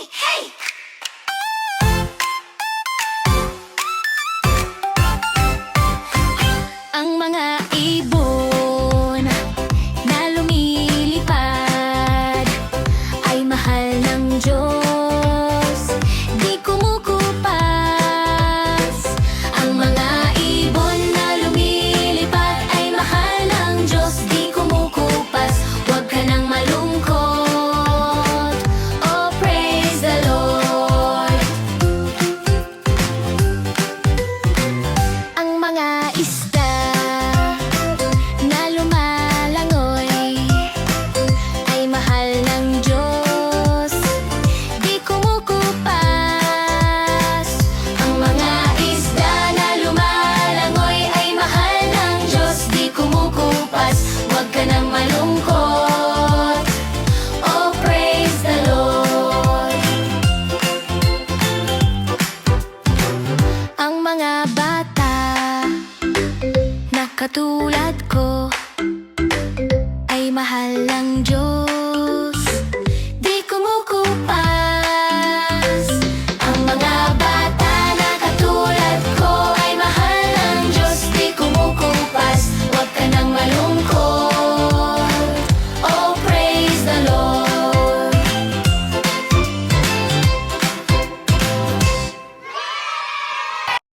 Ang mga ibon na lumilipad ay mahal ng Diyos, di kumukupas. Ang mga ibon na lumilipad ay mahal ng Diyos, di kumukupas. Huwag ka nang malungkot, oh praise the Lord. Ang mga isda na lumalangoy ay mahal ng Diyos, di kumukupas. Ang mga isda na lumalangoy ay mahal ng Diyos, di kumukupas. Huwag ka nang malungkot, oh praise the Lord. Ang mga bata na katulad ko ay mahal ng Diyos,